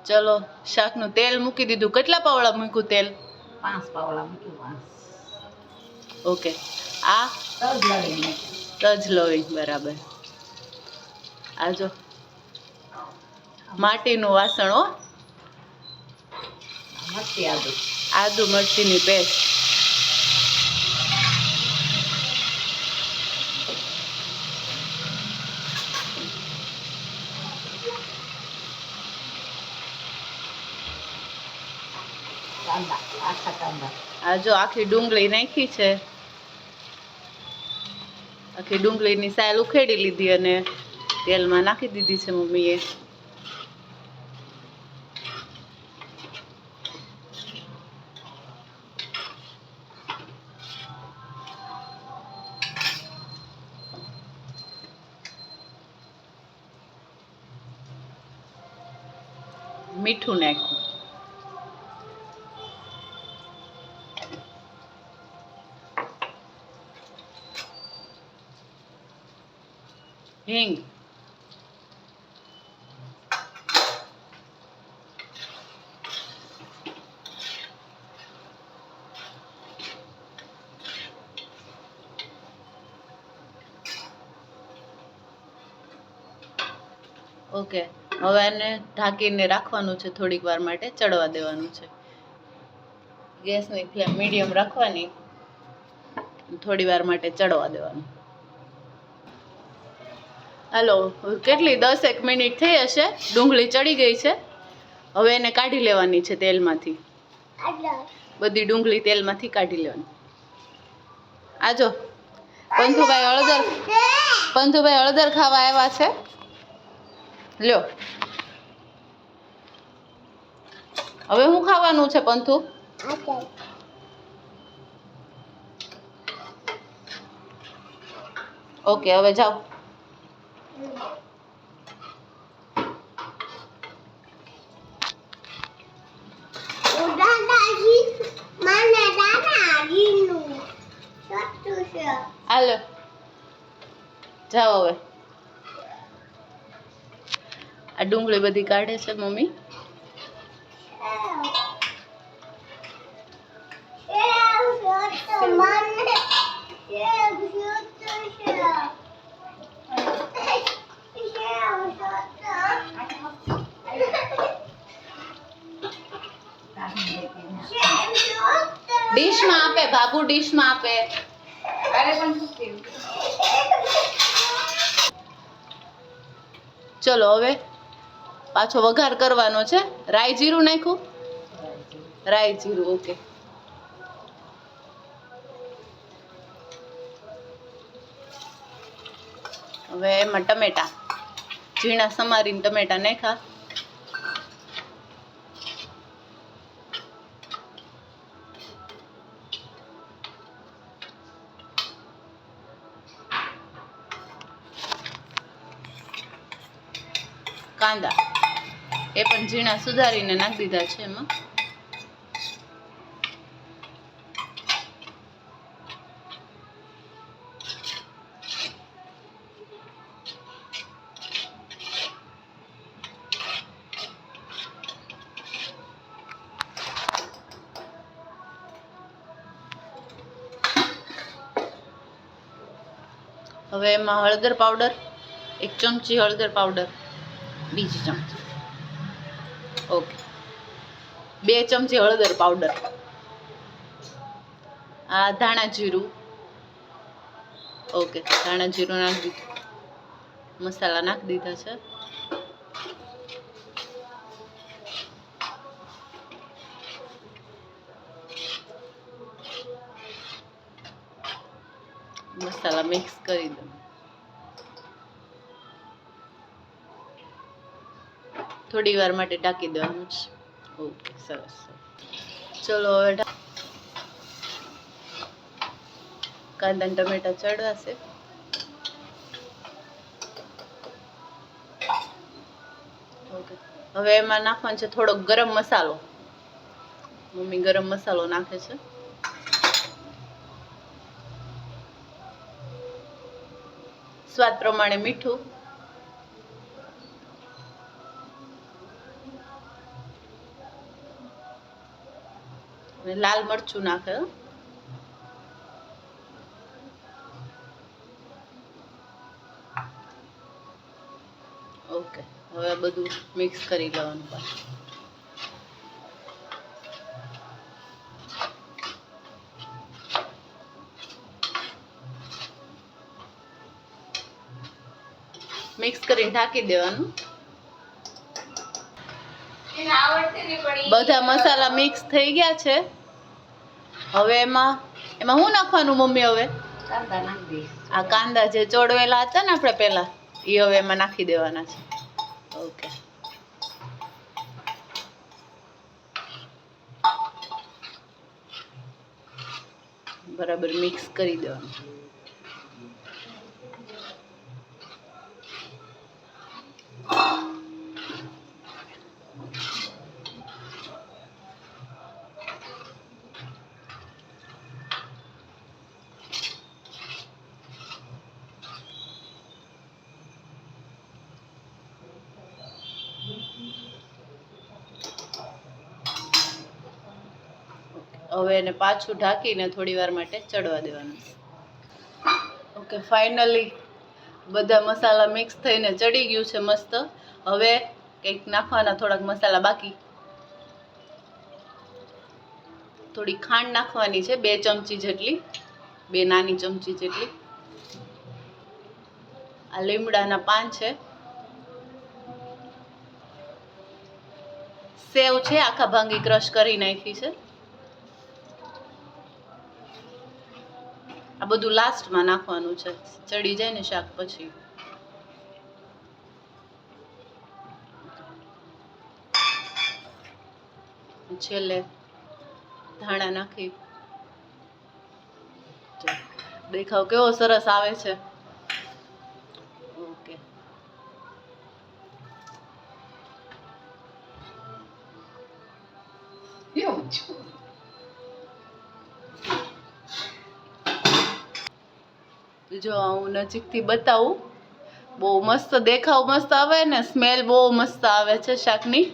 ચલો શાકનું તેલ મૂકી દીધું. કેટલા પાવડા મૂક્યું તેલ? 5 પાવડા મૂક્યું. 5. ઓકે. આ તજ લવિંગ બરાબર. આ જો માટીનું વાસણ હો. મરચી આદુ મરચીની પેસ્ટ. આખા કાંદા. આ જો આખી ડુંગળી નાખી છે. આખી ડુંગળીની સાલ ઉખેડી લીધી અને તેલમાં નાખી દીધી છે મમ્મીએ. મીઠું નાખ્યું. હિંગ. ઓકે, હવે આને ઢાંકીને રાખવાનું છે. થોડીક વાર માટે ચડવા દેવાનું છે. ગેસની ફ્લેમ મીડિયમ રાખવાની. થોડી વાર માટે ચડવા દેવાનું. હાલો, કેટલી 10 મિનિટ થઈ હશે. ડુંગળી ચડી ગઈ છે. હવે એને કાઢી લેવાની છે તેલમાંથી. બધી ડુંગળી તેલમાંથી કાઢી લેવાની. આજો પંથુભાઈ હળદર ખાવા આવ્યા છે. લ્યો, હવે શું ખાવાનું છે પંથુ? ઓકે, હવે જાઓ. હાલો, જાઓ હવે. આ ડુંગળી બધી કાઢે છે મમ્મી. ડીશમાં આપે બાબુ, ડીશમાં આપે. ચલો હવે પાછો વઘાર કરવાનો છે. રાઈ જીરું નાખ્યું. રાઈ જીરું ઓકે. હવે એમાં ટમેટા ઝીણા સમારીને ટમેટા નાખ્યા. કાંદા એ પણ ઝીણા સુધારીને નાખી દીધા છે એમાં. હવે એમાં હળદર પાવડર 1 ચમચી હળદર પાવડર, બીજી ચમચી. ઓકે, 2 ચમચી હળદર પાવડર. આ ધાણા જીરું. ઓકે, ધાણા જીરું નાખી દીધું. મસાલા નાખી દીધા છે. મસાલા મિક્સ કરી દો. થોડી વાર માટે ઢાંકી દેવાનું છે. ઓકે, સરસ. ચલો હવે કાંદા અને ટમેટા ચડવાશે. ઓકે, હવે એમાં નાખવાનો છે થોડો ગરમ મસાલો. મમ્મી ગરમ મસાલો નાખે છે. સ્વાદ પ્રમાણે મીઠું. અને લાલ મરચું નાખે. ઓકે, હવે બધું મિક્સ કરી લેવાનું પાછું. મિક્સ કરીને ઢાંકી દેવાનું. બધા મસાલા મિક્સ થઈ ગયા છે. હવે એમાં શું નાખવાનું મમ્મી? હવે કાંદા નાખી દઈશ. આ કાંદા જે ચોડવેલા હતા ને આપણે પહેલા, એ હવે એમાં નાખી દેવાના છે. ઓકે, બરાબર મિક્સ કરી દેવાનું. હવે એને પાછું ઢાંકીને થોડી વાર માટે ચડવા દેવાનું. ઓકે, ફાઇનલી બધા મસાલા મિક્સ થઈને ચડી ગયું છે મસ્ત. હવે કંઈક નાખવાના થોડાક મસાલા બાકી. થોડી ખાંડ નાખવાની છે, 2 ચમચી જેટલી, 2 નાની ચમચી જેટલી. આ લીમડાના પાન છે. સેવ છે, આખા ભાંગી ક્રશ કરી નાખી છે. આ બધું લાસ્ટમાં નાખવાનું છે, ચડી જાય ને શાક પછી. છેલ્લે ધાણા નાખી. દેખાવ કેવો સરસ આવે છે. ઓકે, જો હું નજીકથી બતાવું. બહુ મસ્ત દેખાવ મસ્ત આવે ને, સ્મેલ બહુ મસ્ત આવે છે શાકની.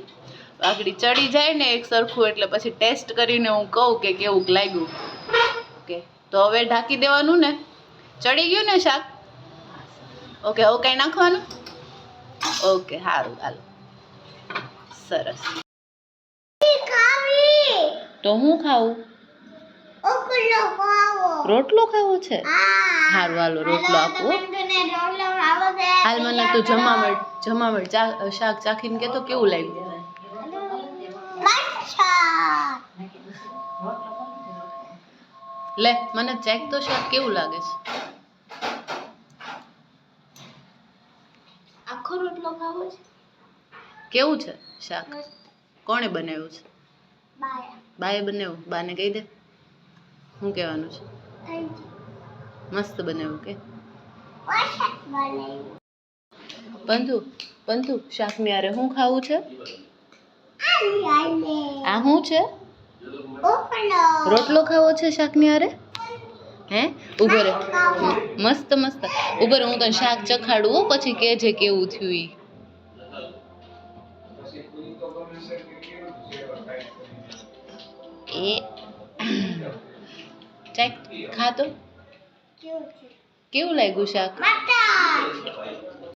આગળ ચડી જાય ને એક સરખું, એટલે પછી ટેસ્ટ કરીને હું કહું કે કેવું લાગ્યું. ઓકે, તો હવે ઢાંકી દેવાનું ને. ચડી ગયું ને શાક? ઓકે, હવે કઈ નાખવાનું? ઓકે, સારું, હાલો, સરસ. તો હું ખાવું? રોટલો ખાવો છે? સારું, હાલો રોટલો આપો. હાલ મને તું જમાવટ શાક ચાખીને કેતો કેવું લાગ્યું. લે, મને ચેક તો શાક કેવું લાગે છે. આખો રોટલો ખાવો છે? કેવું છે શાક? કોણે બનાવ્યું છે? બાએ બનાવ્યું? બાને કહી દે. શું કહેવાનું છે? મસ્ત બનાવ્યું કે? પંતુ શાકની હારે શું ખાવું છે? આ શું છે? રોટલો ખાવો છે શાકની હારે? હે, ઉભો રે, મસ્ત મસ્ત ઉભો રે, હું તને શાક ચખાડું હો, પછી કહેજે કેવું થયું ઈ. એ ચાક ખા તો કેવું લાગ્યું શાક?